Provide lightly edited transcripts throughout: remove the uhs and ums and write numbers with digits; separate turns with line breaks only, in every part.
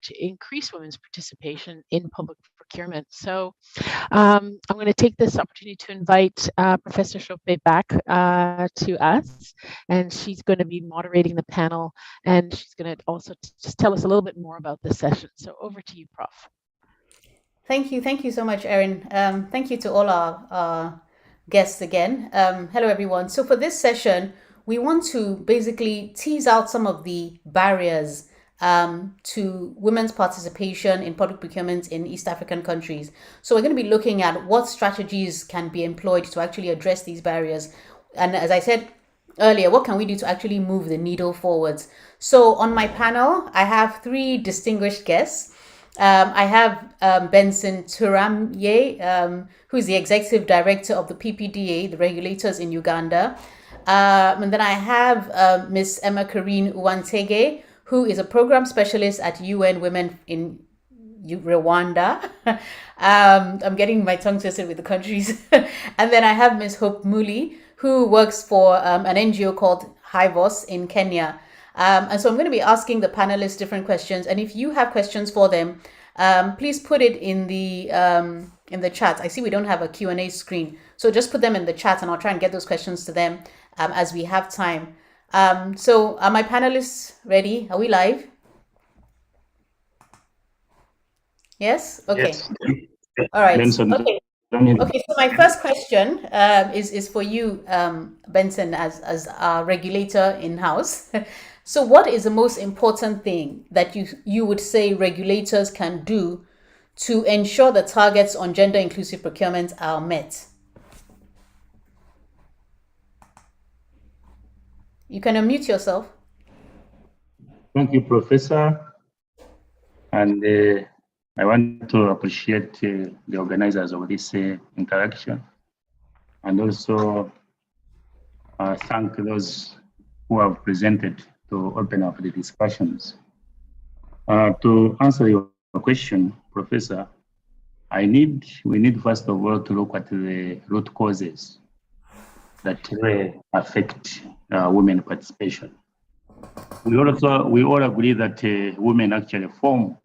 to increase women's participation in public procurement. So I'm going to take this opportunity to invite Professor Chope back to us, and she's going to be moderating the panel, and she's going to also just tell us a little bit more about this session. So over to you, Prof.
Thank you so much, Erin. Thank you to all our guests again. Hello, everyone. So for this session, we want to basically tease out some of the barriers to women's participation in public procurement in East African countries. So we're going to be looking at what strategies can be employed to actually address these barriers. And as I said earlier, what can we do to actually move the needle forwards? So on my panel, I have three distinguished guests. I have Benson Turamye, who is the Executive Director of the PPDA, the Regulators in Uganda. And then I have Ms. Emma Karine Uwantege, who is a Program Specialist at UN Women in Rwanda. I'm getting my tongue twisted with the countries. And then I have Ms. Hope Muli, who works for an NGO called HIVOS in Kenya. And so I'm going to be asking the panelists different questions. And if you have questions for them, please put it in the chat. I see we don't have a Q&A screen. So just put them in the chat and I'll try and get those questions to them as we have time. So are my panelists ready? Are we live? Yes? Okay.
Yes.
All right.
Benson,
okay. So my first question is for you, Benson, as our regulator in-house. So what is the most important thing that you would say regulators can do to ensure the targets on gender inclusive procurement are met? You can unmute yourself.
Thank you, Professor. And I want to appreciate the organizers of this interaction, and also thank those who have presented to open up the discussions. To answer your question, Professor, we need first of all to look at the root causes that really affect women participation. We all agree that women actually form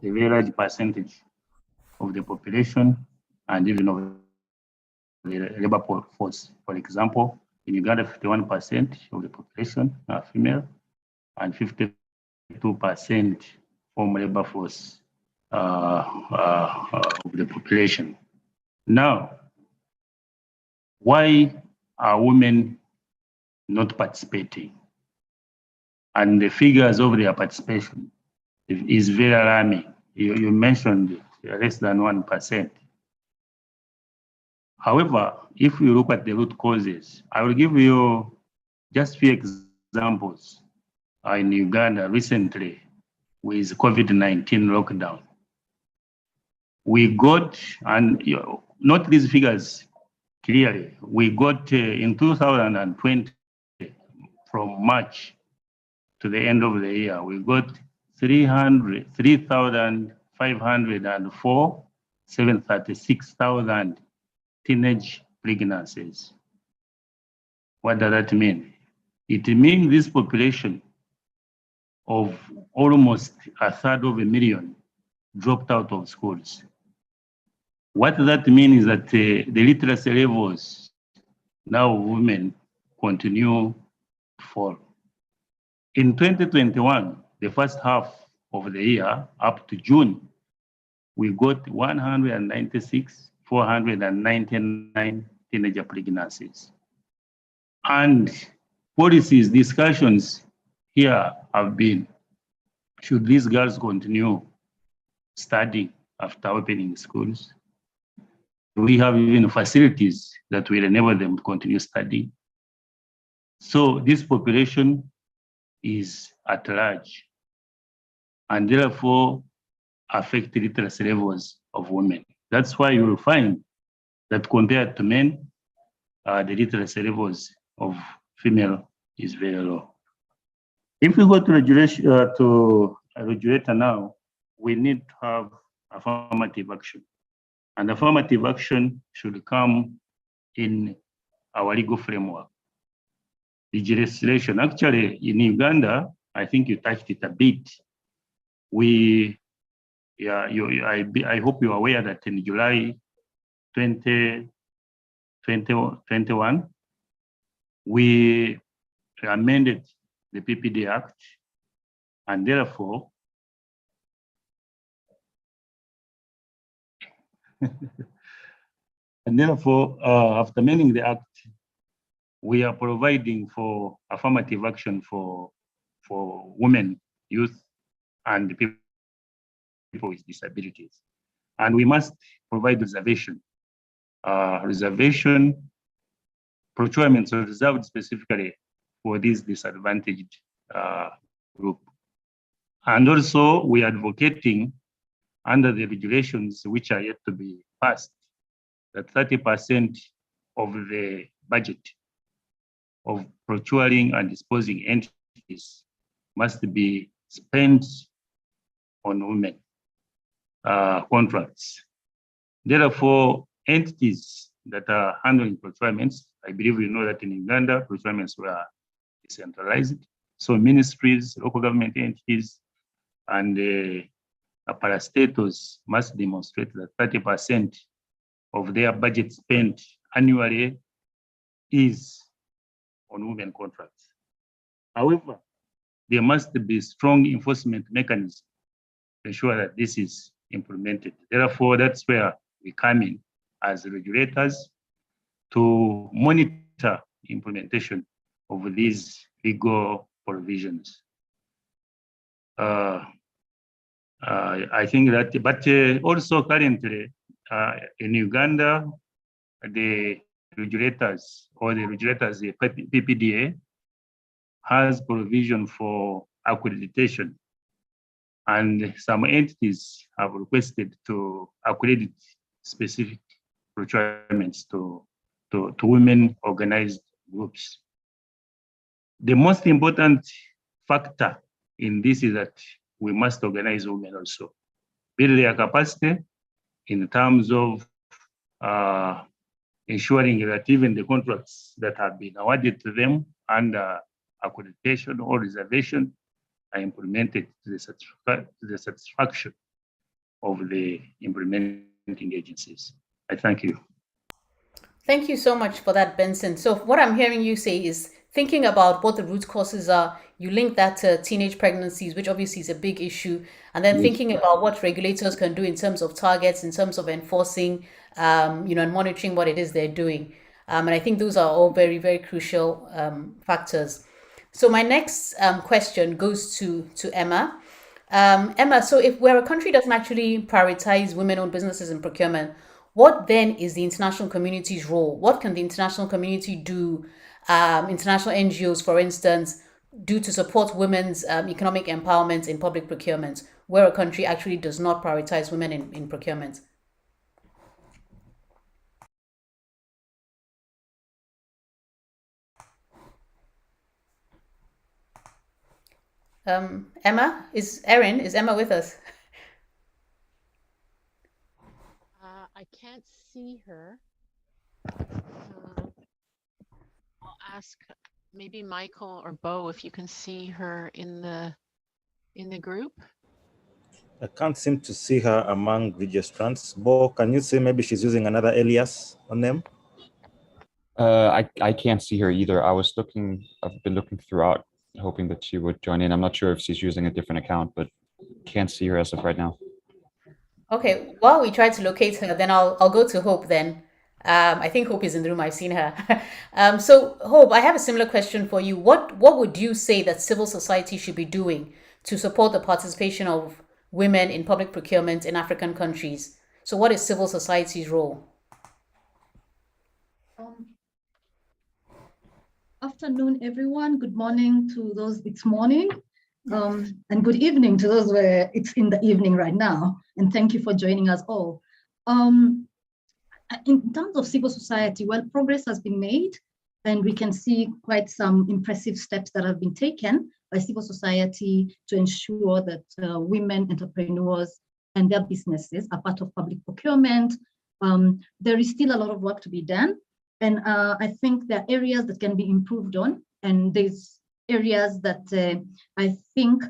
a very large percentage of the population and even of the labor force. For example, in Uganda, 51% of the population are female, and 52% form labor force of the population. Now, why are women not participating? And the figures of their participation is very alarming. You mentioned less than 1%. However, if you look at the root causes, I will give you just a few examples. In Uganda recently, with COVID-19 lockdown, we got, and not these figures clearly, we got in 2020, from March to the end of the year, we got 3,504, 736,000 teenage pregnancies. What does that mean? It means this population of almost 1/3 dropped out of schools. What that means is that the literacy levels now women continue to fall. In 2021, the first half of the year, up to June, we got 196,499 teenager pregnancies. And policies, discussions here have been, should these girls continue studying after opening schools? We have even facilities that will enable them to continue studying. So this population is at large, and therefore affect literacy levels of women. That's why you will find that compared to men, the literacy levels of female is very low. If we go to regulation, to a regulator now, we need to have affirmative action. And affirmative action should come in our legal framework. Legislation, actually in Uganda, I think you touched it a bit. I hope you are aware that in July 2021, we amended the PPD Act, and therefore, after amending the Act, we are providing for affirmative action for women, youth, and people with disabilities. And we must provide reservation procurements are reserved specifically for this disadvantaged group. And also we are advocating under the regulations which are yet to be passed that 30% of the budget of procuring and disposing entities must be spent on women contracts. Therefore, entities that are handling procurements, I believe you know that in Uganda, procurements were decentralized. So ministries, local government entities, and parastatals must demonstrate that 30% of their budget spent annually is on women contracts. However, there must be strong enforcement mechanisms to ensure that this is implemented. Therefore, that's where we come in as regulators to monitor implementation of these legal provisions. I think that, but also currently in Uganda, the regulators the PPDA has provision for accreditation, and some entities have requested to accredit specific procurements to women organized groups. The most important factor in this is that we must organize women also, build their capacity in terms of ensuring that even the contracts that have been awarded to them under accreditation or reservation are implemented to the satisfaction of the implementing agencies. I thank you.
Thank you so much for that, Benson. So what I'm hearing you say is thinking about what the root causes are, you link that to teenage pregnancies, which obviously is a big issue, and then thinking about what regulators can do in terms of targets, in terms of enforcing, and monitoring what it is they're doing. And I think those are all very, very crucial factors. So my next question goes to Emma. Emma, so if where a country doesn't actually prioritize women-owned businesses in procurement, what then is the international community's role? What can the international community do, international NGOs, for instance, do to support women's economic empowerment in public procurement, where a country actually does not prioritize women in procurement? Emma, is Emma with us?
I can't see her. I'll ask maybe Michael or Bo if you can see her in the group.
I can't seem to see her among registrants. Bo, can you see maybe she's using another alias on them?
I can't see her either. I've been looking throughout, hoping that she would join in. I'm not sure if she's using a different account, but can't see her as of right now.
Okay, while we try to locate her, then I'll go to Hope then. I think Hope is in the room. I've seen her. So Hope, I have a similar question for you. What would you say that civil society should be doing to support the participation of women in public procurement in African countries? So what is civil society's role?
Afternoon, everyone. Good morning to those it's morning, and good evening to those where it's in the evening right now. And thank you for joining us all. In terms of civil society, well, progress has been made, and we can see quite some impressive steps that have been taken by civil society to ensure that women entrepreneurs and their businesses are part of public procurement. There is still a lot of work to be done. And I think there are areas that can be improved on, and there's areas that I think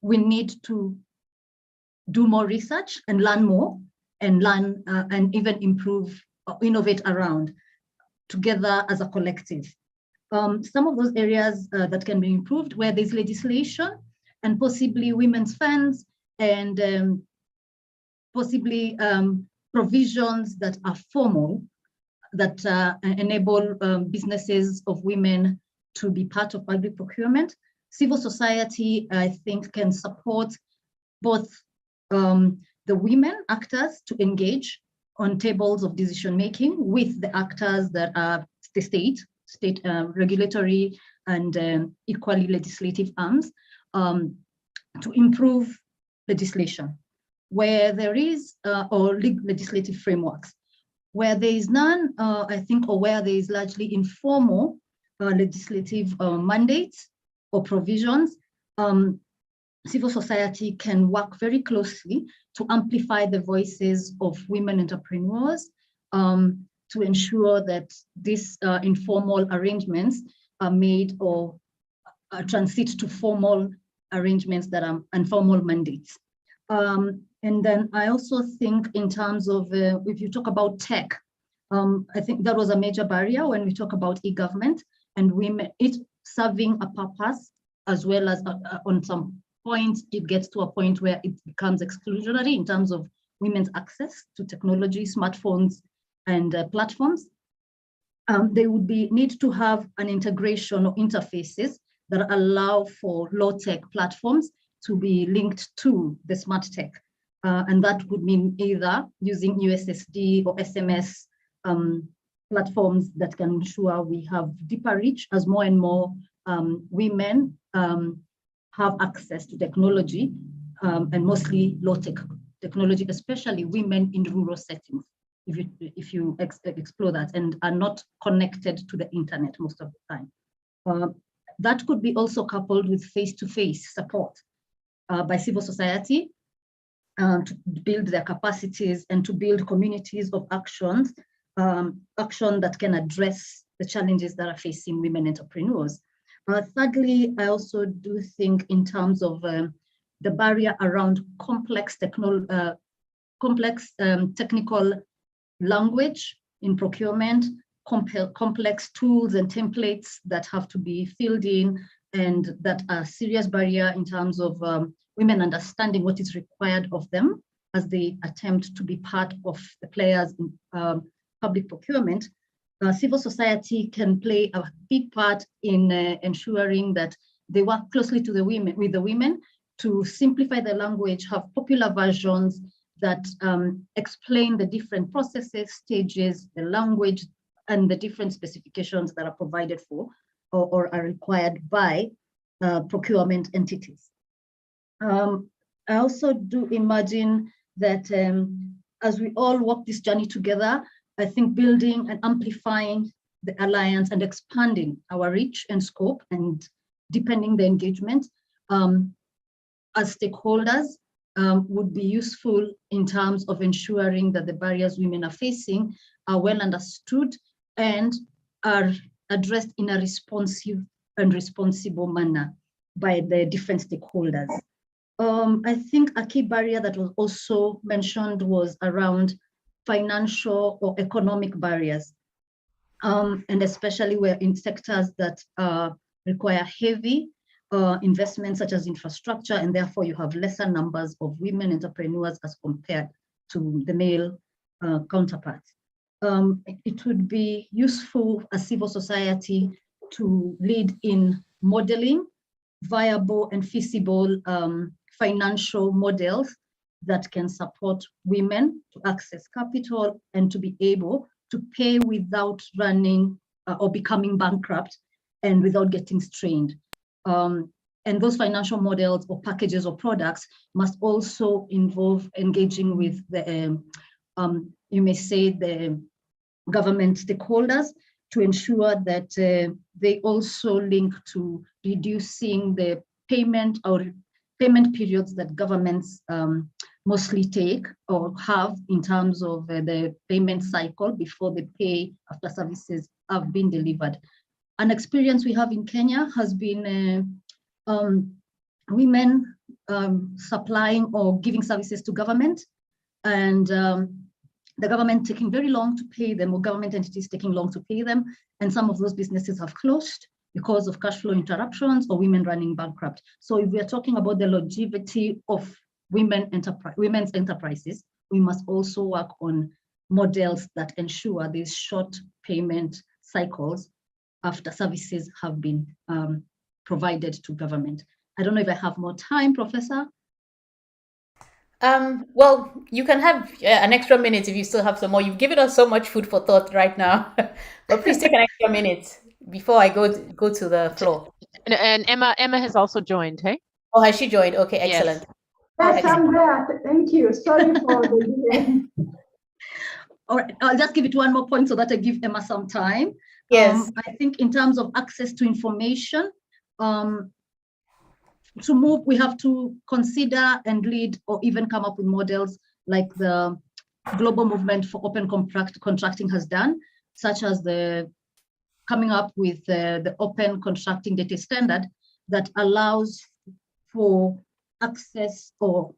we need to do more research and learn more, and learn and even improve, innovate around together as a collective. Some of those areas that can be improved, where there's legislation and possibly women's funds and possibly provisions that are formal, that enable businesses of women to be part of public procurement. Civil society, I think, can support both the women actors to engage on tables of decision making with the actors that are the state regulatory and equally legislative arms, to improve legislation where there is, or legislative frameworks. Where there is none, I think, or where there is largely informal legislative mandates or provisions, civil society can work very closely to amplify the voices of women entrepreneurs, to ensure that these informal arrangements are made or transit to formal arrangements that are informal mandates. And then I also think in terms of, if you talk about tech, I think that was a major barrier when we talk about e-government and women, it serving a purpose, as well as on some points, it gets to a point where it becomes exclusionary in terms of women's access to technology, smartphones, and platforms. They would need to have an integration or interfaces that allow for low-tech platforms to be linked to the smart tech. And that would mean either using USSD or SMS platforms that can ensure we have deeper reach as more and more women have access to technology, and mostly low-tech technology, especially women in rural settings, if you explore that, and are not connected to the internet most of the time. That could be also coupled with face-to-face support by civil society to build their capacities and to build communities of action that can address the challenges that are facing women entrepreneurs. Thirdly, I also do think in terms of the barrier around complex technical language in procurement, complex tools and templates that have to be filled in, and that are a serious barrier in terms of women understanding what is required of them as they attempt to be part of the players in public procurement. Civil society can play a big part in ensuring that they work closely to with the women to simplify the language, have popular versions that explain the different processes, stages, the language, and the different specifications that are provided for or are required by procurement entities. I also do imagine that as we all walk this journey together, I think building and amplifying the alliance and expanding our reach and scope and deepening the engagement as stakeholders would be useful in terms of ensuring that the barriers women are facing are well understood and are addressed in a responsive and responsible manner by the different stakeholders. I think a key barrier that was also mentioned was around financial or economic barriers, and especially where in sectors that require heavy investments such as infrastructure, and therefore you have lesser numbers of women entrepreneurs as compared to the male counterparts. It would be useful as civil society to lead in modeling viable and feasible financial models that can support women to access capital and to be able to pay without running or becoming bankrupt and without getting strained. And those financial models or packages or products must also involve engaging with the, you may say, the government stakeholders to ensure that they also link to reducing the payment or payment periods that governments mostly take or have in terms of the payment cycle before they pay after services have been delivered. An experience we have in Kenya has been women supplying or giving services to government, and the government taking very long to pay them, or government entities taking long to pay them, and some of those businesses have closed because of cash flow interruptions or women running bankrupt. So if we are talking about the longevity of women's enterprises, we must also work on models that ensure these short payment cycles after services have been provided to government. I don't know if I have more time, Professor.
Well, you can have an extra minute if you still have some more. You've given us so much food for thought right now, but please take an extra minute before I go to the floor.
And Emma has also joined, hey?
Oh, has she joined? Okay, excellent.
Yes, I'm there. Thank you. Sorry for the delay.
All right, I'll just give it one more point so that I give Emma some time.
Yes.
I think in terms of access to information, to move, we have to consider and lead or even come up with models like the global movement for open contracting has done, such as the coming up with the open contracting data standard that allows for access or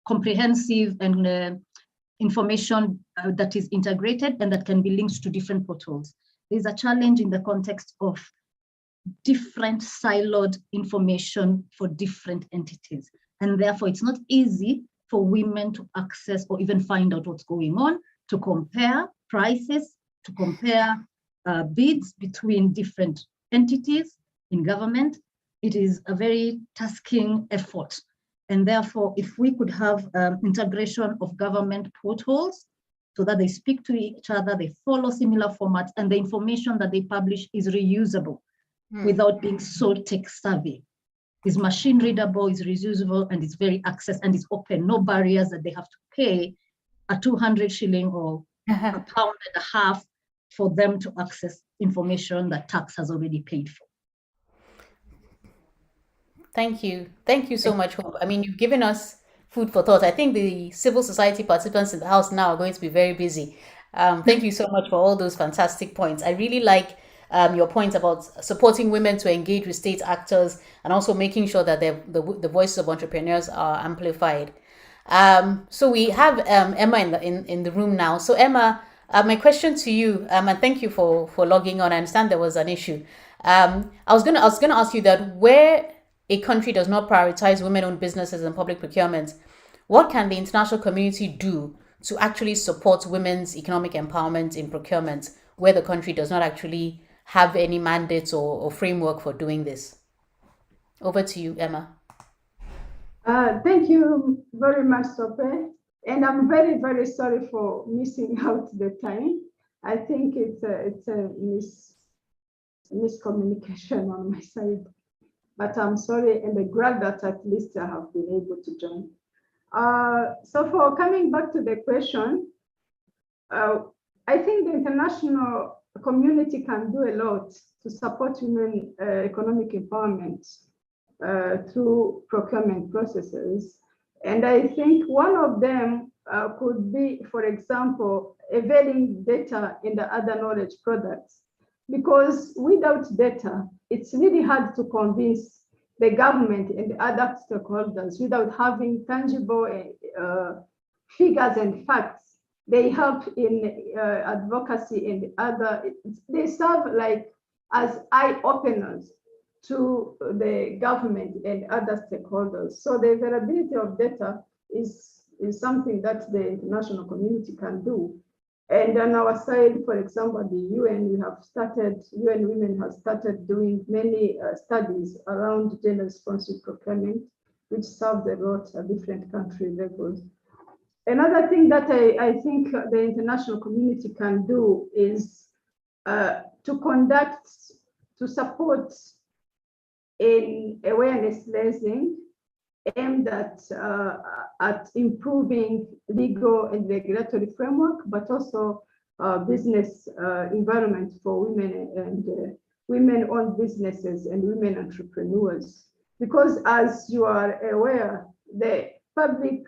comprehensive and information that is integrated and that can be linked to different portals. There's a challenge in the context of different siloed information for different entities. And therefore, it's not easy for women to access or even find out what's going on, to compare prices, to compare bids between different entities in government. It is a very tasking effort. And therefore, if we could have integration of government portals so that they speak to each other, they follow similar formats, and the information that they publish is reusable without being so tech savvy. Is machine readable, is reusable, and is very access and is open. No barriers that they have to pay a 200 shilling or a pound and a half for them to access information that tax has already paid for.
Thank you. Thank you so much, Hope. I mean, you've given us food for thought. I think the civil society participants in the house now are going to be very busy. Thank you so much for all those fantastic points. I really like your points about supporting women to engage with state actors and also making sure that the voices of entrepreneurs are amplified. So we have Emma in the room now. So Emma, my question to you, and thank you for logging on. I understand there was an issue. I was gonna ask you that where a country does not prioritize women-owned businesses and public procurement, what can the international community do to actually support women's economic empowerment in procurement where the country does not actually have any mandates or framework for doing this? Over to you, Emma.
Thank you very much, Sope. And I'm very, very sorry for missing out the time. I think it's a miscommunication on my side. But I'm sorry, and I'm glad that at least I have been able to join. So for coming back to the question, I think the international community can do a lot to support women economic empowerment through procurement processes. And I think one of them could be, for example, availing data in the other knowledge products. Because without data, it's really hard to convince the government and the other stakeholders without having tangible figures and facts. They help in advocacy and other, they serve like as eye-openers to the government and other stakeholders. So the availability of data is something that the international community can do. And on our side, for example, the UN, UN Women has started doing many studies around gender-responsive procurement, which serve a lot at different country levels. Another thing that I think the international community can do is to support in awareness raising aimed at improving legal and regulatory framework, but also business environment for women and women-owned businesses and women entrepreneurs. Because as you are aware, the public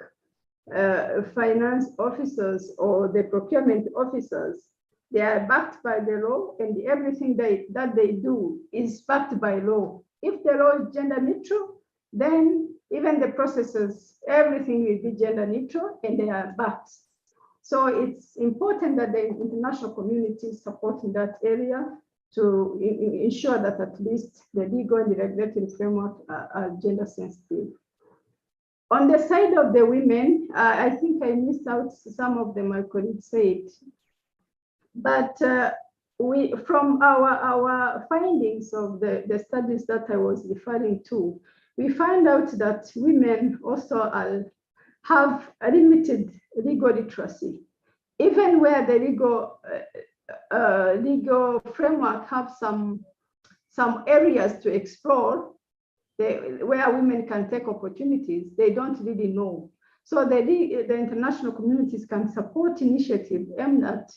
finance officers or the procurement officers, they are backed by the law, and everything that they do is backed by law. If the law is gender neutral, then even the processes, everything will be gender neutral and they are backed. So it's important that the international community is supporting that area to ensure that at least the legal and the regulatory framework are gender sensitive. On the side of the women, I think I missed out some of them, my colleagues said. But from our findings of the studies that I was referring to, we find out that women also have a limited legal literacy, even where the legal framework have some areas to explore where women can take opportunities, they don't really know. So the international communities can support initiatives aimed at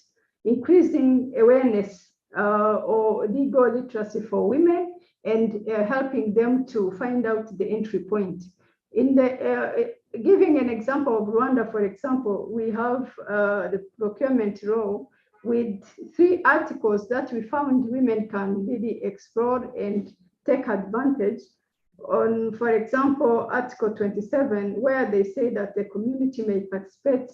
increasing awareness or legal literacy for women and helping them to find out the entry point. In the giving an example of Rwanda, for example, we have the procurement law with 3 articles that we found women can really explore and take advantage on. For example, Article 27, where they say that the community may participate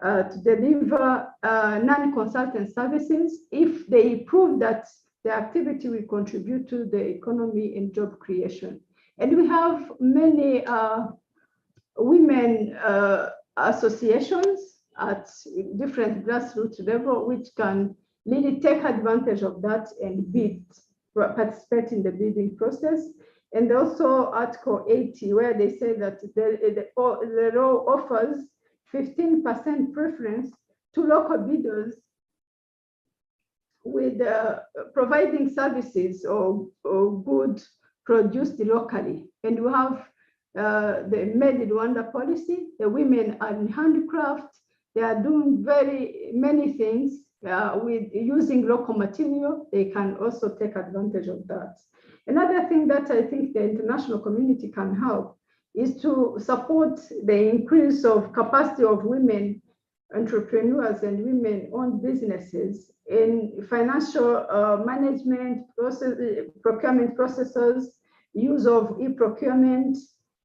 to deliver non-consultant services if they prove that the activity will contribute to the economy and job creation. And we have many women associations at different grassroots level which can really take advantage of that and participate in the bidding process. And also Article 80, where they say that the law offers 15% preference to local bidders with providing services or goods produced locally. And we have the Made in Rwanda policy. The women are in handicraft. They are doing very many things with using local material. They can also take advantage of that. Another thing that I think the international community can help is to support the increase of capacity of women entrepreneurs and women-owned businesses in financial management, procurement processes, use of e-procurement,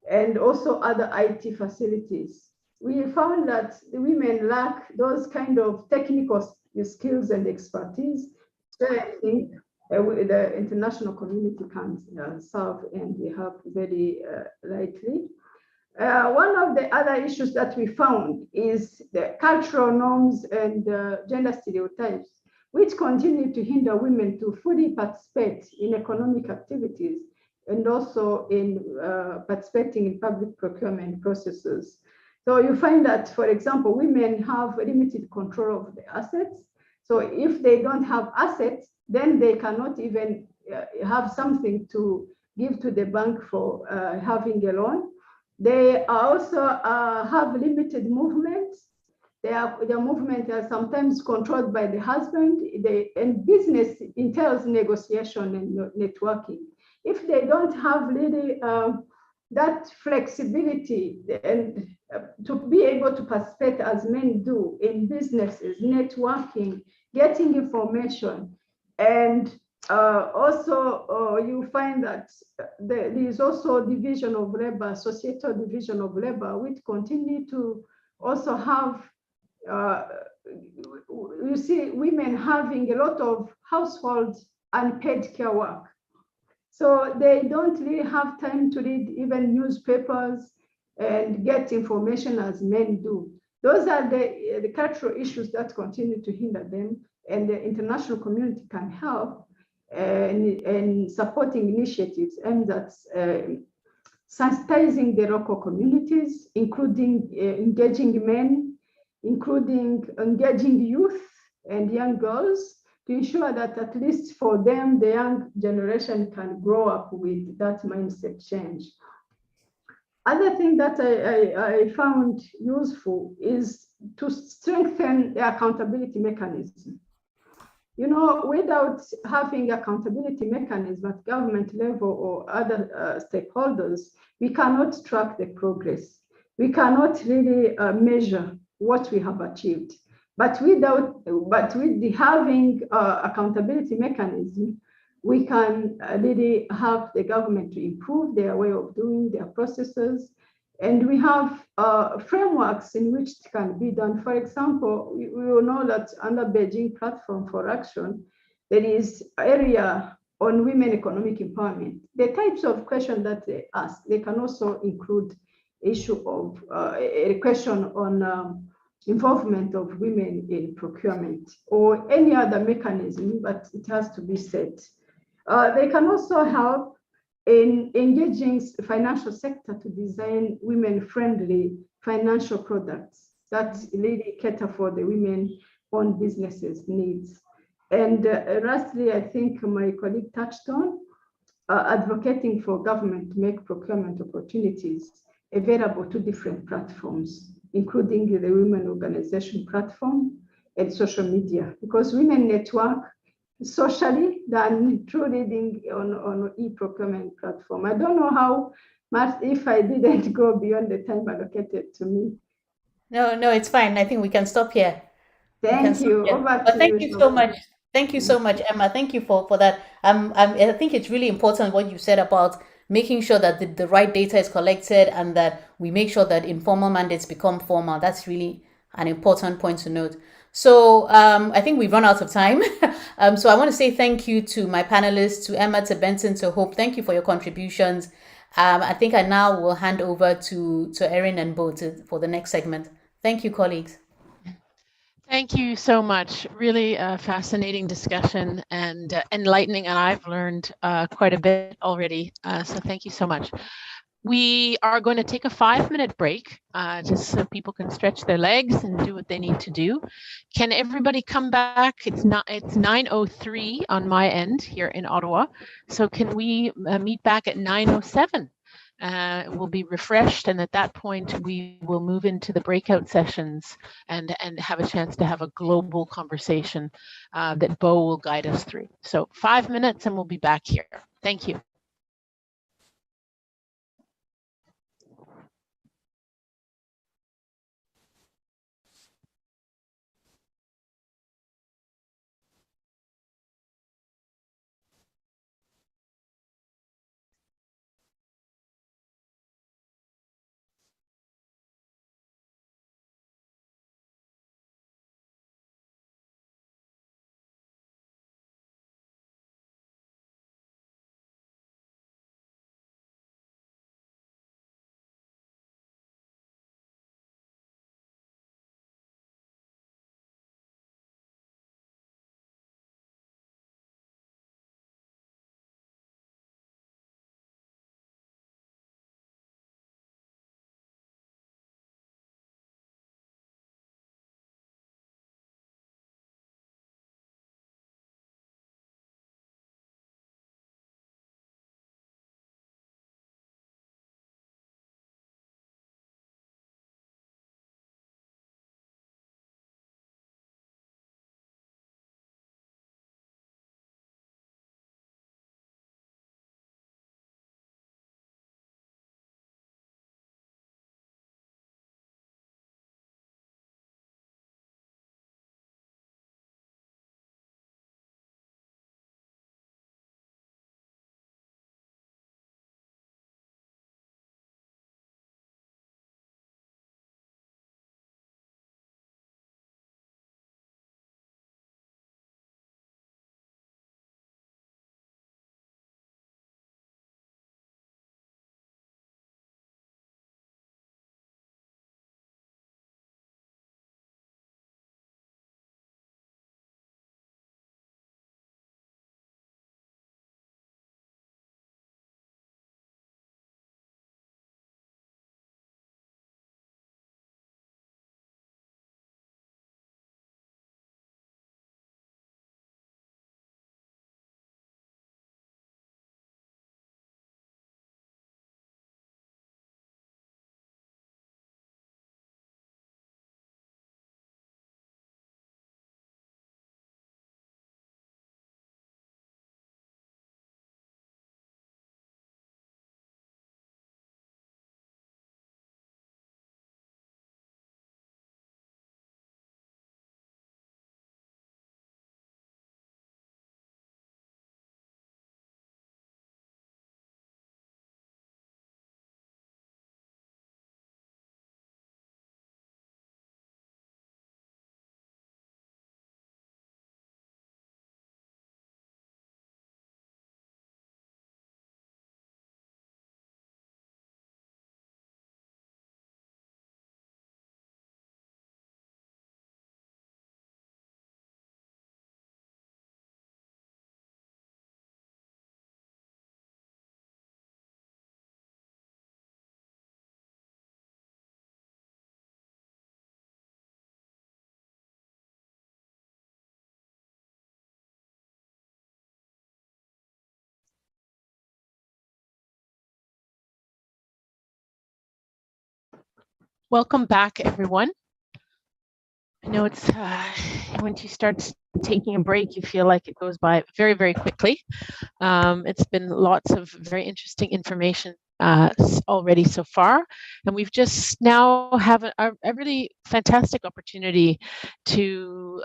and also other IT facilities. We found that the women lack those kind of technical skills and expertise. So I think the international community can serve and we help very lightly. One of the other issues that we found is the cultural norms and gender stereotypes, which continue to hinder women to fully participate in economic activities and also in participating in public procurement processes. So you find that, for example, women have limited control of the assets. So if they don't have assets, then they cannot even have something to give to the bank for having a loan. They also have limited movement. Their movement are sometimes controlled by the husband. And business entails negotiation and networking. If they don't have really that flexibility and to be able to participate as men do in businesses, networking, getting information, and also you find that there is also division of labor, societal division of labor, which continue to also have, you see women having a lot of household unpaid care work. So they don't really have time to read even newspapers and get information as men do. Those are the cultural issues that continue to hinder them, and the international community can help and supporting initiatives aimed at sensitizing the local communities, including engaging men, including engaging youth and young girls, to ensure that at least for them, the young generation can grow up with that mindset change. Other thing that I found useful is to strengthen the accountability mechanism. You know, without having accountability mechanism at government level or other stakeholders, we cannot track the progress. We cannot really measure what we have achieved. But with having accountability mechanism, we can really have the government to improve their way of doing their processes. And we have frameworks in which it can be done. For example, we will know that under Beijing Platform for Action, there is area on women economic empowerment. The types of questions that they ask, they can also include issue of a question on involvement of women in procurement or any other mechanism, but it has to be set. They can also help in engaging the financial sector to design women-friendly financial products that really cater for the women-owned businesses' needs. And lastly, I think my colleague touched on advocating for government to make procurement opportunities available to different platforms, including the Women Organization platform and social media, because women network socially than through reading on e-procurement platform. I don't know how much, if I didn't go beyond the time allocated to me.
No, it's fine. I think we can stop here.
Thank you. Over
But
to
thank
you,
you so
Sophie.
much. Thank you so much, Emma. Thank you for that. I think it's really important what you said about making sure that the right data is collected and that we make sure that informal mandates become formal. That's really an important point to note. So I think we've run out of time. So I want to say thank you to my panelists, to Emma, to Benson, to Hope. Thank you for your contributions. I think I now will hand over to Erin and Bo for the next segment. Thank you, colleagues.
Thank you so much. Really fascinating discussion and enlightening, and I've learned quite a bit already. So thank you so much. We are going to take a 5-minute break just so people can stretch their legs and do what they need to do. Can everybody come back? It's 9:03 on my end here in Ottawa. So can we meet back at 9:07? We'll be refreshed, and at that point we will move into the breakout sessions and have a chance to have a global conversation that Bo will guide us through. So 5 minutes and we'll be back here. Thank you. Welcome back, everyone. I know it's once you start taking a break, you feel like it goes by very, very quickly. It's been lots of very interesting information already so far, and we've just now have a really fantastic opportunity to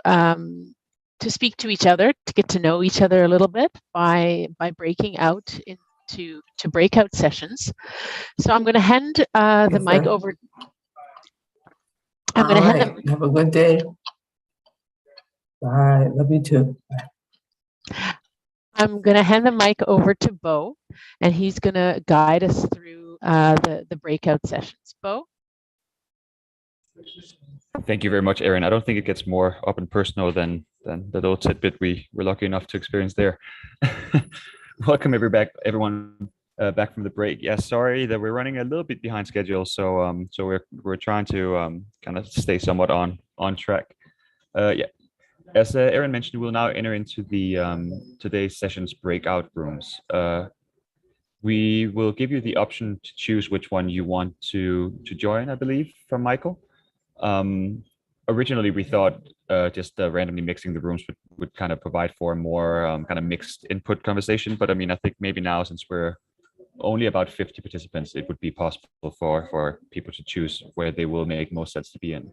speak to each other, to get to know each other a little bit by breaking out into breakout sessions. So I'm going to hand the mic over. I'm going to hand them.
Have a good day. Bye. Love you too.
I'm going to hand the mic over to Bo, and he's going to guide us through the breakout sessions. Bo?
Thank you very much, Erin. I don't think it gets more up and personal than the little tidbit we were lucky enough to experience there. Welcome everyone back from the break. Yeah, sorry that we're running a little bit behind schedule, so we're trying to kind of stay somewhat on track. Yeah, as Erin mentioned, we'll now enter into the today's session's breakout rooms. We will give you the option to choose which one you want to join, I believe, from Michael. Originally, we thought just randomly mixing the rooms would kind of provide for a more kind of mixed input conversation. But I mean, I think maybe now, since we're only about 50 participants, it would be possible for people to choose where they will make most sense to be in.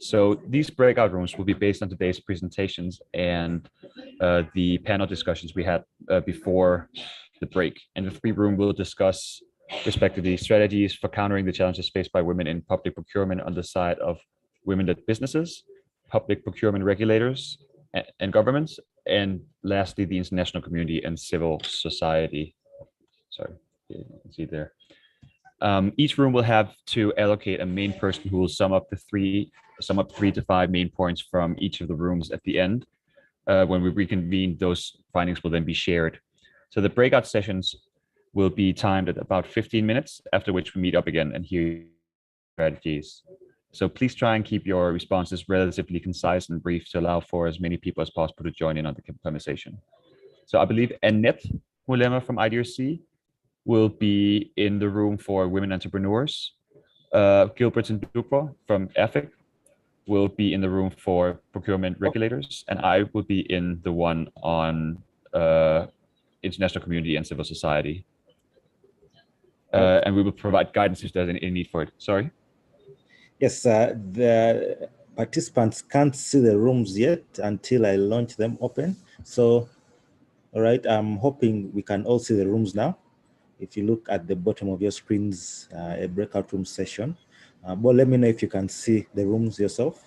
So these breakout rooms will be based on today's presentations and the panel discussions we had before the break. And the three room will discuss respectively strategies for countering the challenges faced by women in public procurement on the side of women-led businesses, public procurement regulators and governments, and lastly, the international community and civil society. Sorry, you can see there. Each room will have to allocate a main person who will sum up 3 to 5 main points from each of the rooms at the end. When we reconvene, those findings will then be shared. So the breakout sessions will be timed at about 15 minutes, after which we meet up again and hear strategies. So please try and keep your responses relatively concise and brief to allow for as many people as possible to join in on the conversation. So I believe Annette Mulema from IDRC will be in the room for women entrepreneurs. Gilbert and Dupro from AFIC will be in the room for procurement regulators, and I will be in the one on international community and civil society. And we will provide guidance if there's any need for it. Sorry?
Yes, the participants can't see the rooms yet until I launch them open. So, all right, I'm hoping we can all see the rooms now. If you look at the bottom of your screens, a breakout room session. But let me know if you can see the rooms yourself.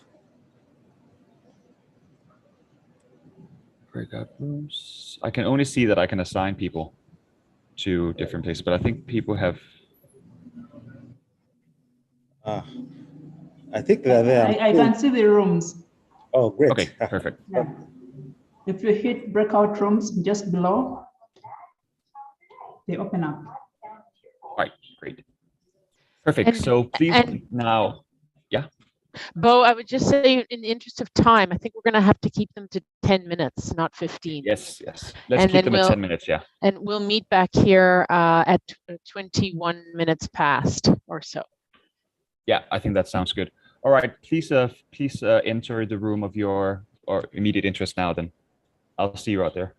Breakout rooms. I can only see that I can assign people to different places, but I think people have.
I think they're there.
I can see the rooms.
Oh, great.
Okay, perfect.
Yeah. If you hit breakout rooms just below, they open up.
All right, great. Perfect. So please now, yeah.
Bo, I would just say, in the interest of time, I think we're going to have to keep them to 10 minutes, not 15.
Yes. Let's keep them at 10 minutes, yeah.
And we'll meet back here at 21 minutes past or so.
Yeah, I think that sounds good. All right, please enter the room of your immediate interest now. Then I'll see you out there.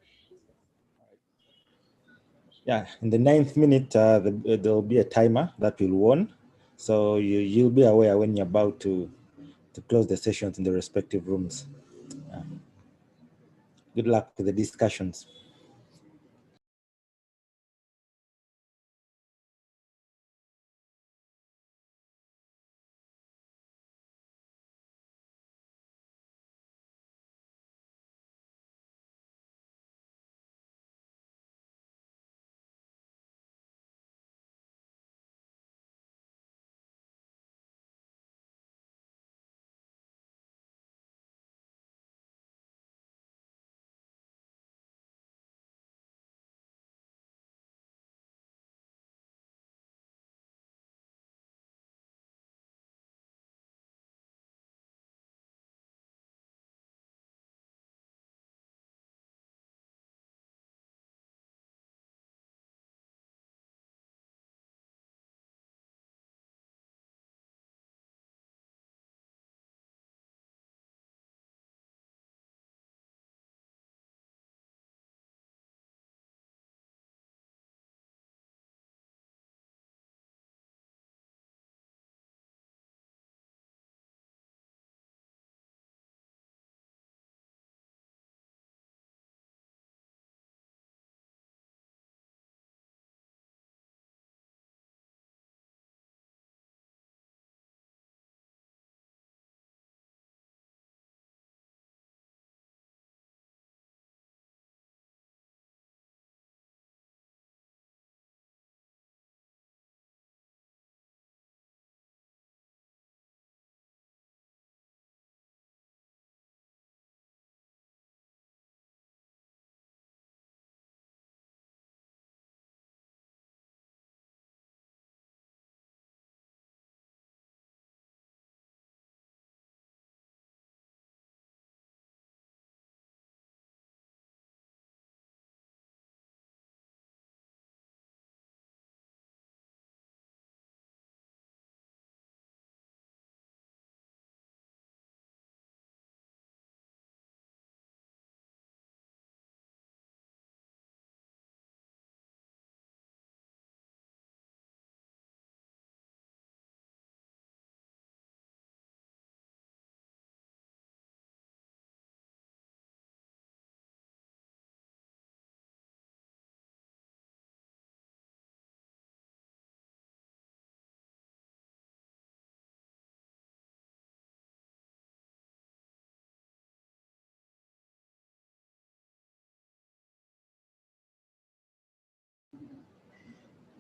Yeah, in the 9th minute, there'll be a timer that will warn, so you'll be aware when you're about to close the sessions in the respective rooms. Good luck with the discussions.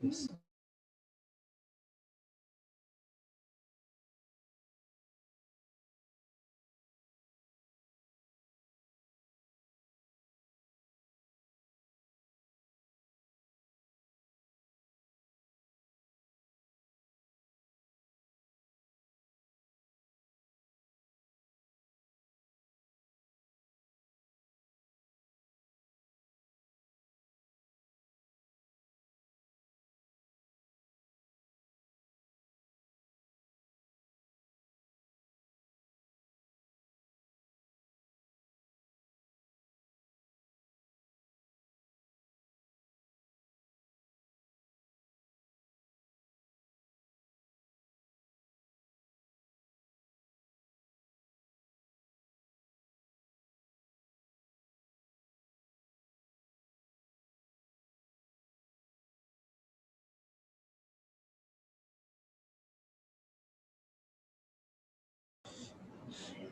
Yes.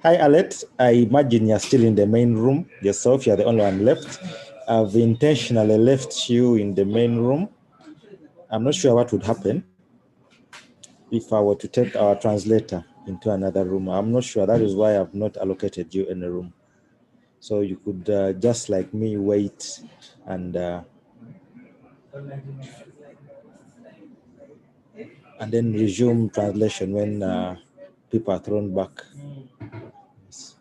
Hi, Alet. I imagine you're still in the main room yourself. You're the only one left. I've intentionally left you in the main room. I'm not sure what would happen if I were to take our translator into another room. I'm not sure. That is why I've not allocated you in a room. So you could just like me wait and then resume translation when people are thrown back. Yes.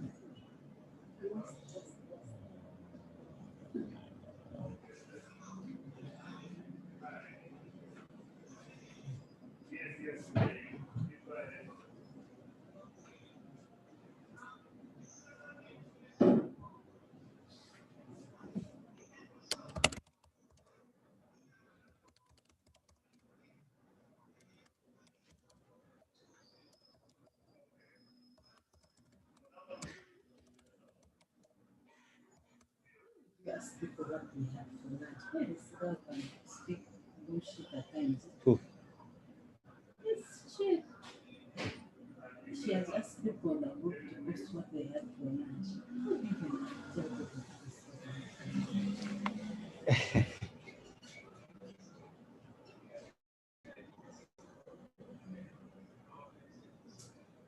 Who?
She has asked people on the group to post what they had for lunch.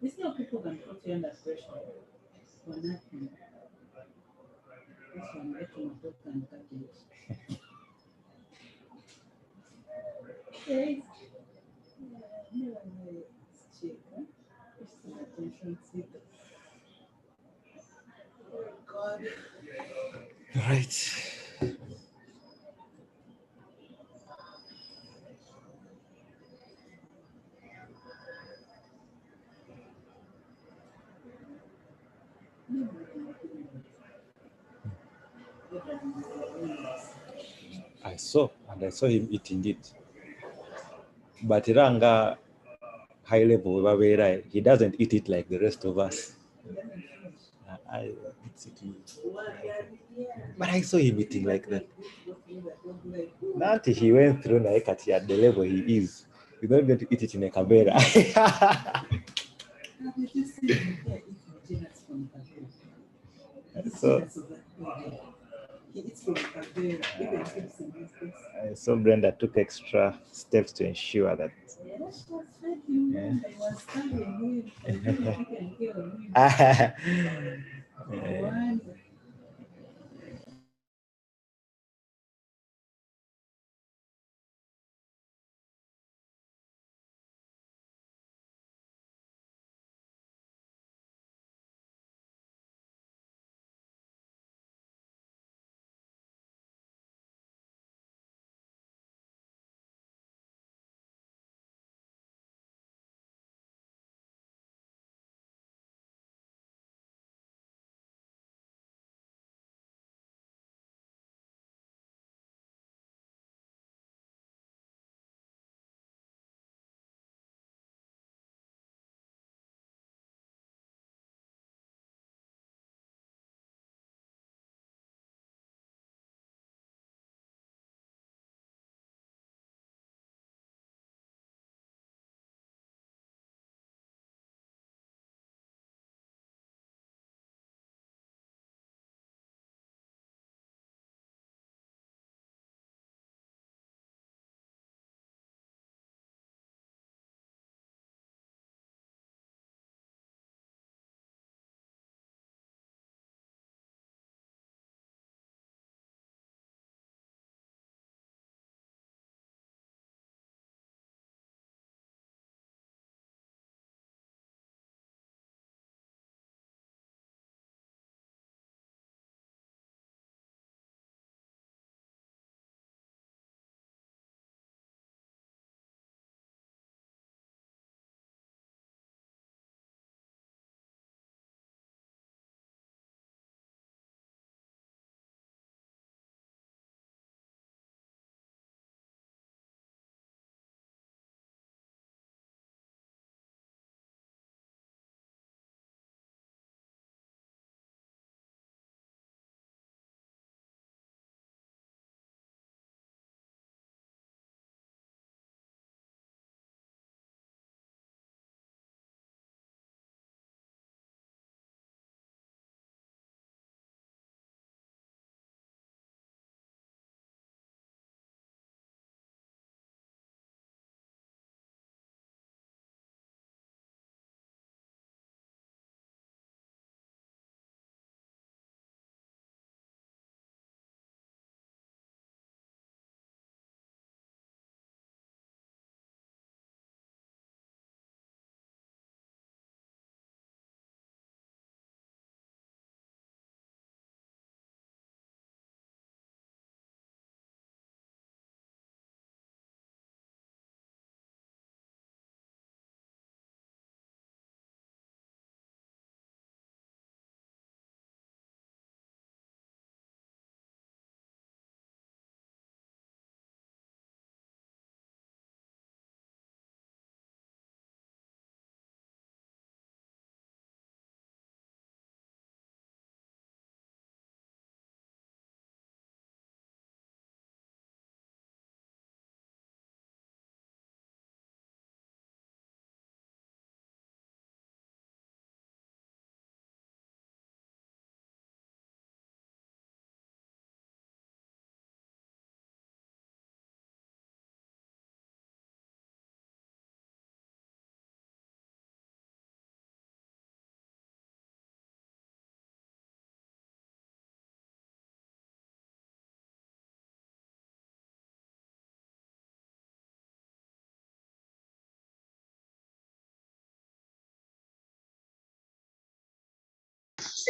These are people can put you under pressure for nothing. This one getting a book and package. Yes. Check, huh? It's an attention seeker. Oh God.
Right. I saw him eating it. But Ranga high level, he doesn't eat it like the rest of us. But I saw him eating like that. Not he went through like at the level he is. He's not going to eat it in a camera. So I saw Brenda took extra steps to ensure that. Yeah.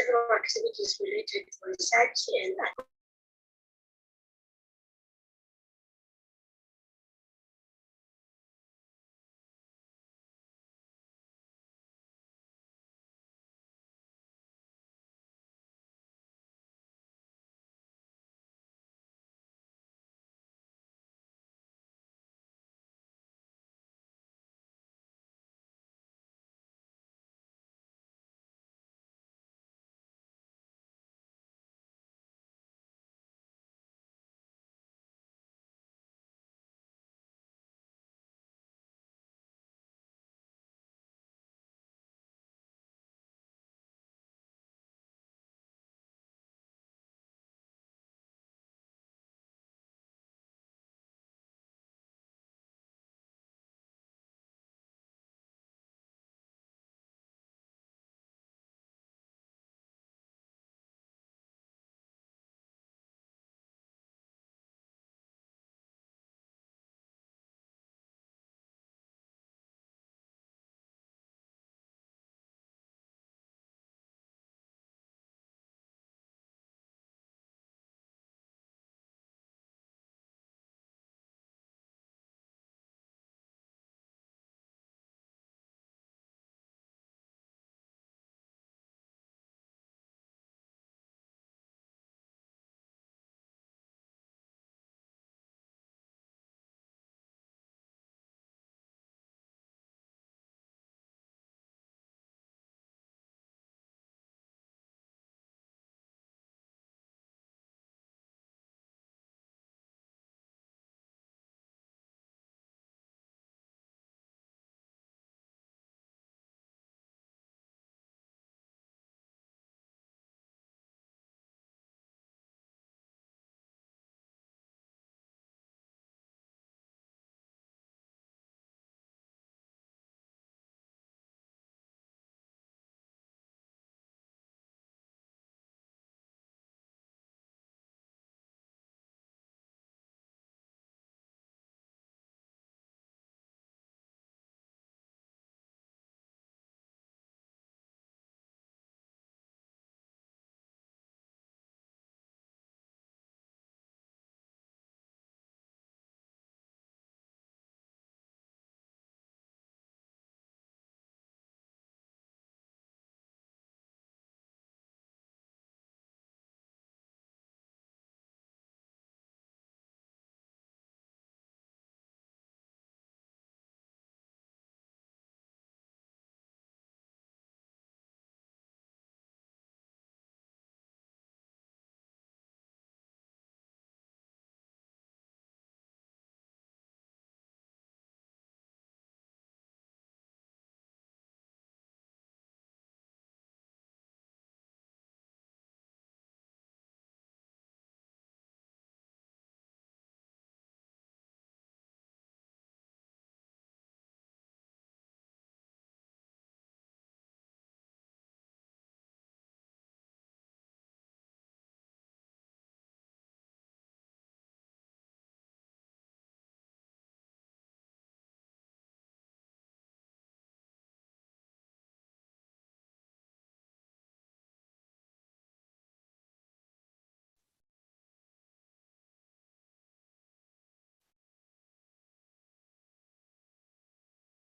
several activities related to research and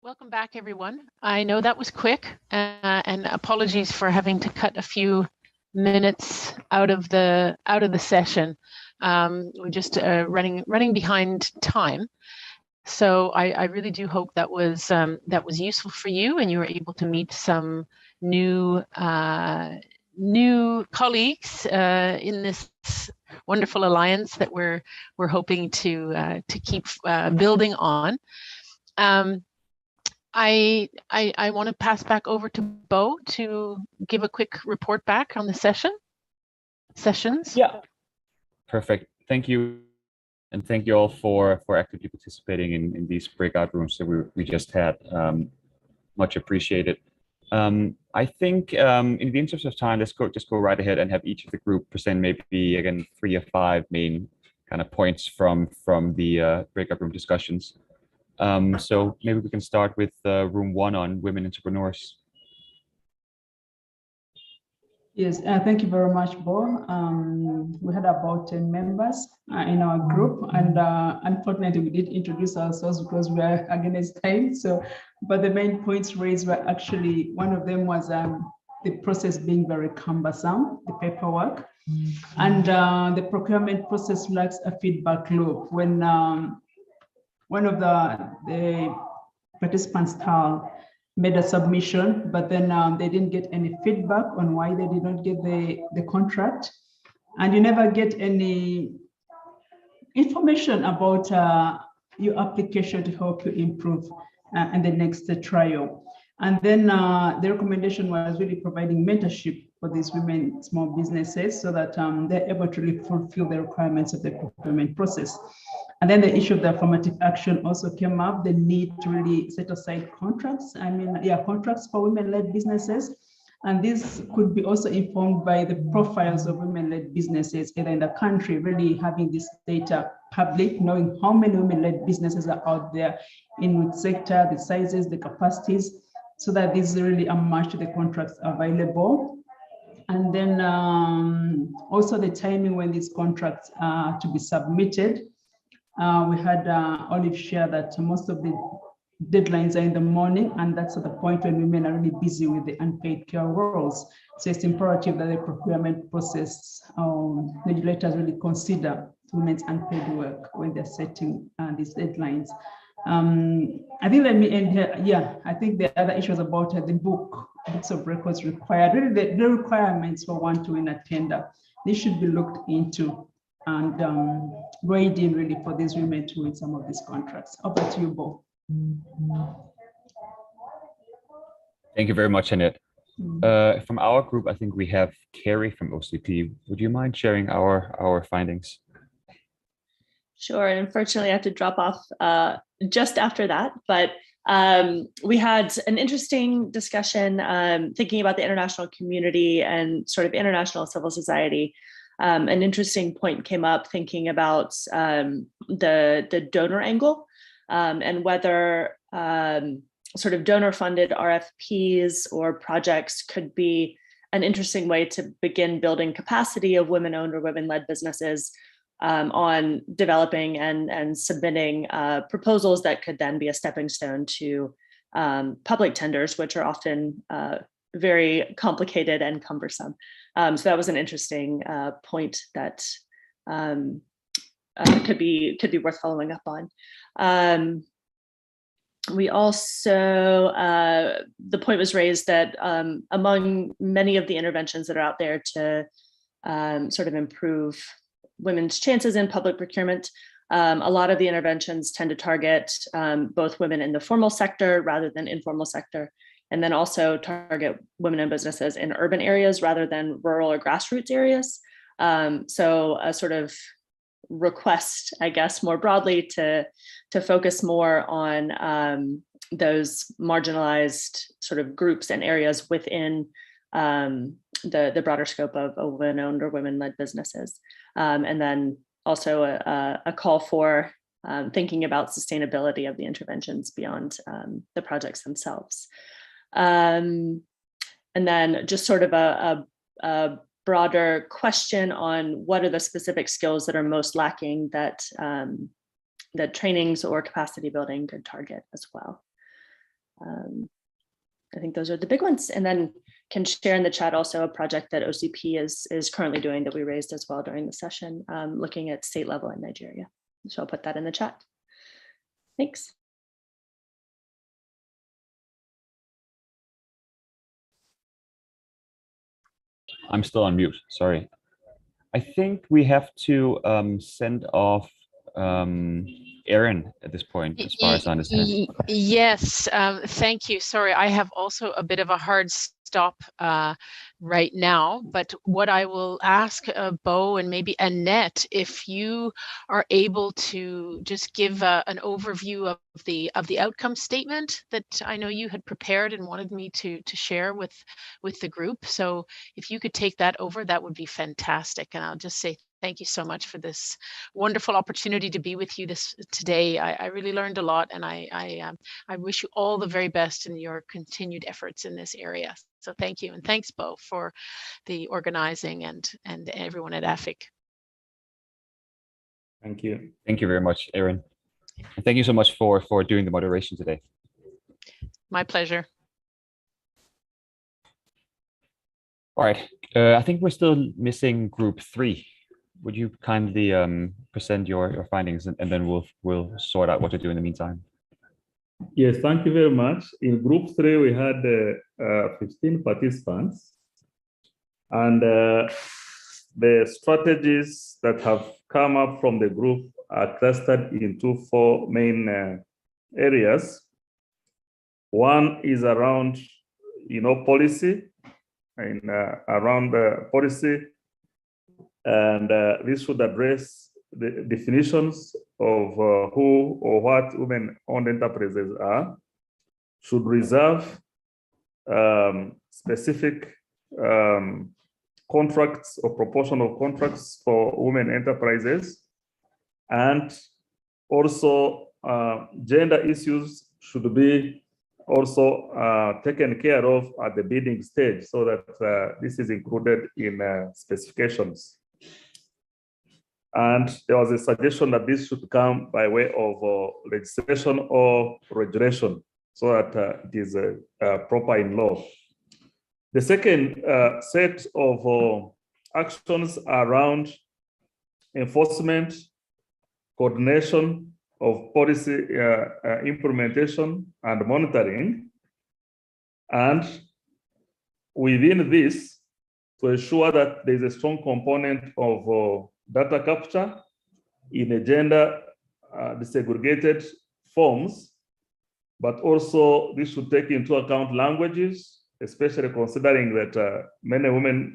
Welcome back, everyone. I know that was quick, and apologies for having to cut a few minutes out of the session. We're just running behind time. So I really do hope that was useful for you, and you were able to meet some new colleagues in this wonderful alliance that we're hoping to keep building on. I want to pass back over to Bo to give a quick report back on the sessions.
Yeah. Perfect. Thank you. And thank you all for actively participating in these breakout rooms that we just had. Much appreciated. I think in the interest of time, let's just go right ahead and have each of the group present maybe again 3 or 5 main kind of points from the breakout room discussions. So maybe we can start with room 1 on women entrepreneurs.
Yes, thank you very much, Bo. We had about 10 members in our group, and unfortunately, we did introduce ourselves because we are against time. So, but the main points raised were actually, one of them was the process being very cumbersome, the paperwork, and the procurement process lacks a feedback loop. When one of the participants made a submission, but then they didn't get any feedback on why they did not get the contract. And you never get any information about your application to help you improve in the next trial. And then the recommendation was really providing mentorship for these women small businesses so that they're able to really fulfill the requirements of the procurement process. And then the issue of the affirmative action also came up, the need to really set aside contracts. Contracts for women-led businesses. And this could be also informed by the profiles of women-led businesses either in the country, really having this data public, knowing how many women-led businesses are out there, in which sector, the sizes, the capacities, so that this is really a match to the contracts available. And then also the timing when these contracts are to be submitted. We had Olive share that most of the deadlines are in the morning, and that's at the point when women are really busy with the unpaid care roles. So it's imperative that the procurement process, regulators really consider women's unpaid work when they're setting these deadlines. I think let me end here. Yeah, I think the other issues about the books of records required, really the requirements for one to win a tender. This should be looked into and weighed in really for these women to win some of these contracts. Over to you, Bo.
Thank you very much, Annette. From our group, I think we have Carrie from OCP. Would you mind sharing our findings?
Sure. And unfortunately, I have to drop off just after that. But we had an interesting discussion thinking about the international community and sort of international civil society. An interesting point came up thinking about the donor angle and whether sort of donor-funded RFPs or projects could be an interesting way to begin building capacity of women-owned or women-led businesses on developing and submitting proposals that could then be a stepping stone to public tenders, which are often very complicated and cumbersome. So that was an interesting point that could be worth following up on. We also, the point was raised that among many of the interventions that are out there to sort of improve women's chances in public procurement, a lot of the interventions tend to target both women in the formal sector rather than informal sector, and then also target women in businesses in urban areas rather than rural or grassroots areas. So a sort of request, I guess, more broadly to focus more on those marginalized sort of groups and areas within the broader scope of women-owned or women-led businesses. And then also a call for thinking about sustainability of the interventions beyond the projects themselves. And then just sort of a broader question on what are the specific skills that are most lacking that that trainings or capacity building could target as well. I think those are the big ones. And then can share in the chat also a project that OCP is currently doing that we raised as well during the session, looking at state level in Nigeria. So I'll put that in the chat. Thanks.
I'm still on mute, sorry. I think we have to send off Erin at this point, as far as I understand.
Yes, thank you. Sorry, I have also a bit of a hard stop right now, but what I will ask Bo and maybe Annette, if you are able to just give an overview of the outcome statement that I know you had prepared and wanted me to share with the group. So if you could take that over, that would be fantastic. And I'll just say thank you so much for this wonderful opportunity to be with you today. I really learned a lot, and I wish you all the very best in your continued efforts in this area. So thank you, and thanks, Bo, for the organizing and everyone at AFIC.
Thank you.
Thank you very much, Erin. And thank you so much for doing the moderation today.
My pleasure.
All right, I think we're still missing group 3. Would you kindly present your findings, and then we'll sort out what to do in the meantime.
Yes, thank you very much. In group 3, we had 15 participants, and the strategies that have come up from the group are clustered into 4 main areas. One is around, policy, and around policy, and this should address the definitions of who or what women-owned enterprises are, should reserve specific contracts or proportion of contracts for women enterprises, and also gender issues should be also taken care of at the bidding stage, so that this is included in specifications. And there was a suggestion that this should come by way of legislation or regulation, so that it is proper in law. The second set of actions around enforcement, coordination of policy implementation and monitoring, and within this, to ensure that there is a strong component of data capture in a gender desegregated forms, but also this should take into account languages, especially considering that many women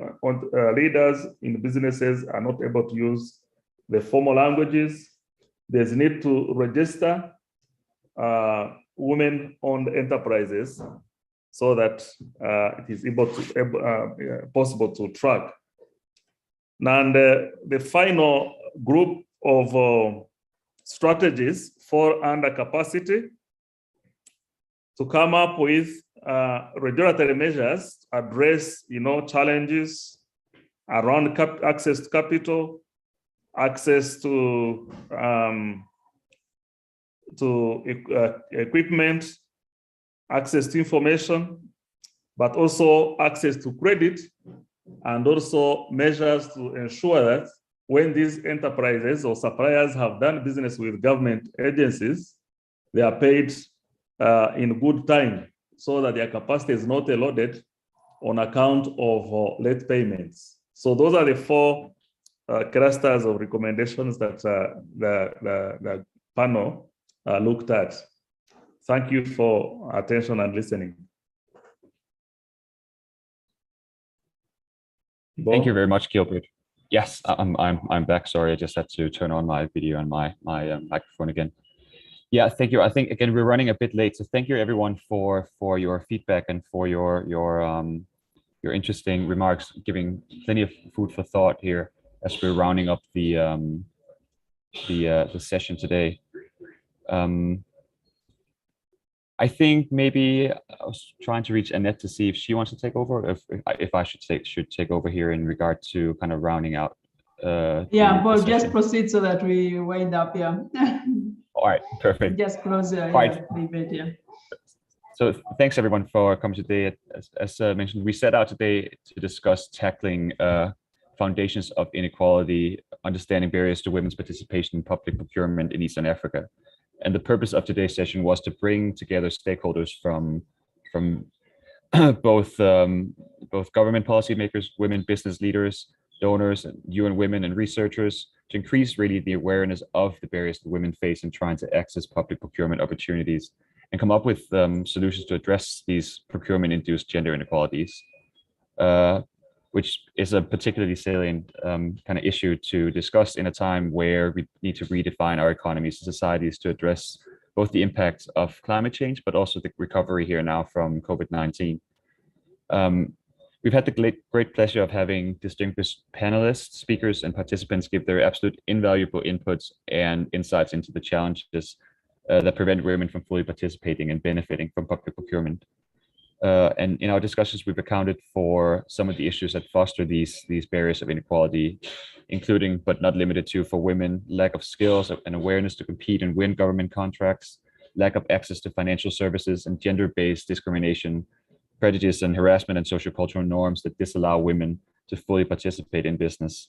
leaders in businesses are not able to use the formal languages. There's need to register women-owned enterprises so that it is possible to track. And the final group of strategies for under capacity to come up with regulatory measures to address, challenges around access to capital, access to equipment, access to information, but also access to credit, and also measures to ensure that when these enterprises or suppliers have done business with government agencies, they are paid in good time, so that their capacity is not eroded on account of late payments. So those are the 4 clusters of recommendations that the panel looked at. Thank you for attention and listening.
Thank you very much, Gilbert. Yes, I'm back. Sorry, I just had to turn on my video and my microphone again. Yeah, thank you. I think again we're running a bit late, so thank you everyone for your feedback and for your interesting remarks, giving plenty of food for thought here as we're rounding up the session today. I think maybe I was trying to reach Annette to see if she wants to take over, if I should take over here in regard to kind of rounding out.
Yeah, well, just proceed so that we wind up. Yeah.
All right, perfect.
Just close the event. Yeah.
So thanks everyone for coming today. As mentioned, we set out today to discuss tackling foundations of inequality, understanding barriers to women's participation in public procurement in Eastern Africa. And the purpose of today's session was to bring together stakeholders from both government policymakers, women business leaders, donors, UN Women, and researchers to increase really the awareness of the barriers that women face in trying to access public procurement opportunities and come up with solutions to address these procurement-induced gender inequalities, which is a particularly salient kind of issue to discuss in a time where we need to redefine our economies and societies to address both the impacts of climate change, but also the recovery here now from COVID-19. We've had the great pleasure of having distinguished panelists, speakers, and participants give their absolute invaluable inputs and insights into the challenges that prevent women from fully participating and benefiting from public procurement. And in our discussions, we've accounted for some of the issues that foster these barriers of inequality, including but not limited to, for women, lack of skills and awareness to compete and win government contracts, lack of access to financial services, and gender-based discrimination, prejudice and harassment, and sociocultural norms that disallow women to fully participate in business.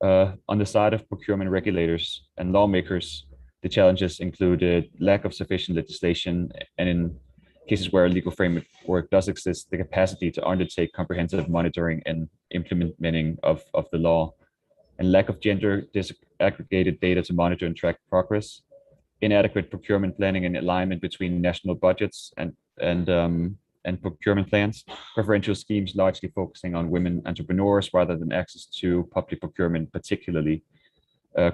On the side of procurement regulators and lawmakers, the challenges included lack of sufficient legislation, and in cases where a legal framework does exist, the capacity to undertake comprehensive monitoring and implementing of the law, and lack of gender disaggregated data to monitor and track progress, inadequate procurement planning and alignment between national budgets and procurement plans, preferential schemes largely focusing on women entrepreneurs rather than access to public procurement, particularly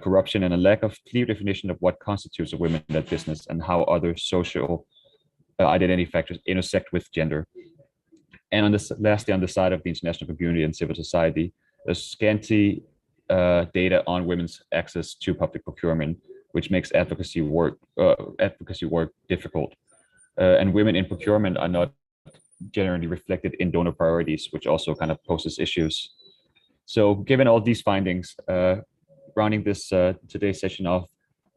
corruption, and a lack of clear definition of what constitutes a women-led business and how other social identity factors intersect with gender. And lastly, on the side of the international community and civil society, there's scanty data on women's access to public procurement, which makes advocacy work difficult. And women in procurement are not generally reflected in donor priorities, which also kind of poses issues. So given all these findings, rounding this today's session off,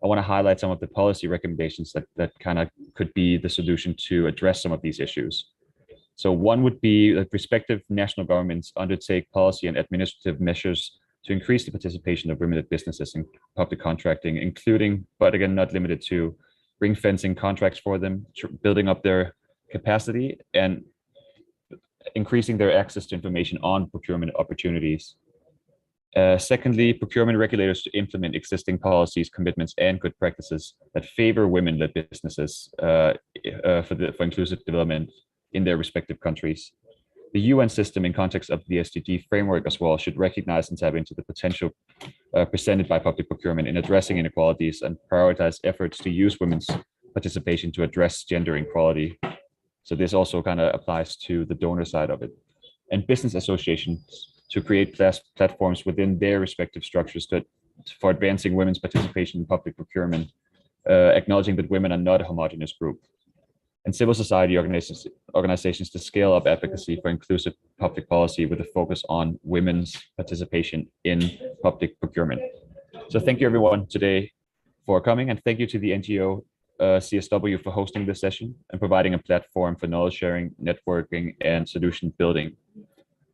I want to highlight some of the policy recommendations that kind of could be the solution to address some of these issues. So one would be that respective national governments undertake policy and administrative measures to increase the participation of women-led businesses in public contracting, including, but again, not limited to, ring fencing contracts for them, building up their capacity, and increasing their access to information on procurement opportunities. Secondly, procurement regulators to implement existing policies, commitments, and good practices that favor women-led businesses for inclusive development in their respective countries. The UN system, in context of the SDG framework as well, should recognize and tap into the potential presented by public procurement in addressing inequalities and prioritize efforts to use women's participation to address gender inequality. So this also kind of applies to the donor side of it. And business associations to create platforms within their respective structures for advancing women's participation in public procurement, acknowledging that women are not a homogeneous group. And civil society organizations to scale up advocacy for inclusive public policy with a focus on women's participation in public procurement. So thank you everyone today for coming, and thank you to the NGO CSW for hosting this session and providing a platform for knowledge sharing, networking, and solution building.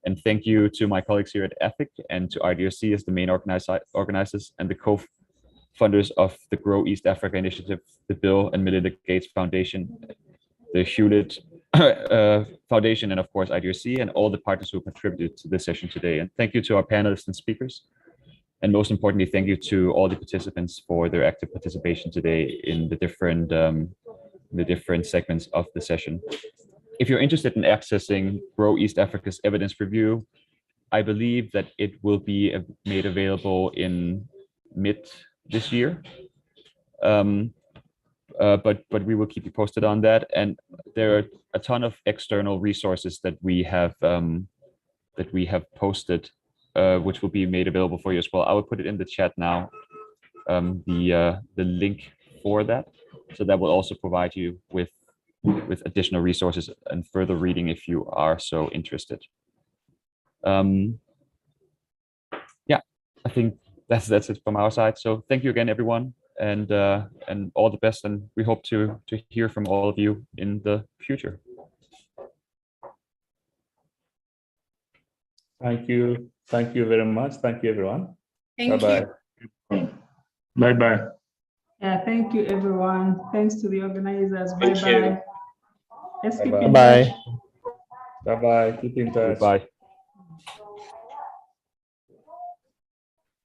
And thank you to my colleagues here at EFIC and to IDRC as the main organizers and the co-funders of the Grow East Africa Initiative, the Bill and Melinda Gates Foundation, the Hewlett Foundation, and of course IDRC, and all the partners who contributed to this session today. And thank you to our panelists and speakers. And most importantly, thank you to all the participants for their active participation today in the different segments of the session. If you're interested in accessing Grow East Africa's evidence review, I believe that it will be made available in mid this year. But we will keep you posted on that. And there are a ton of external resources that we have posted, which will be made available for you as well. I will put it in the chat now, the link for that. So that will also provide you with additional resources and further reading if you are so interested. Yeah, I think that's it from our side. So thank you again, everyone, and all the best. And we hope to hear from all of you in the future.
Thank you. Thank you very much. Thank you, everyone.
Thank you.
Bye-bye. Bye-bye.
Yeah, thank you, everyone. Thanks to the organizers.
Thank you.
Bye-bye. Let's keep in touch.
Bye-bye. Bye-bye. Keep in touch.
Bye.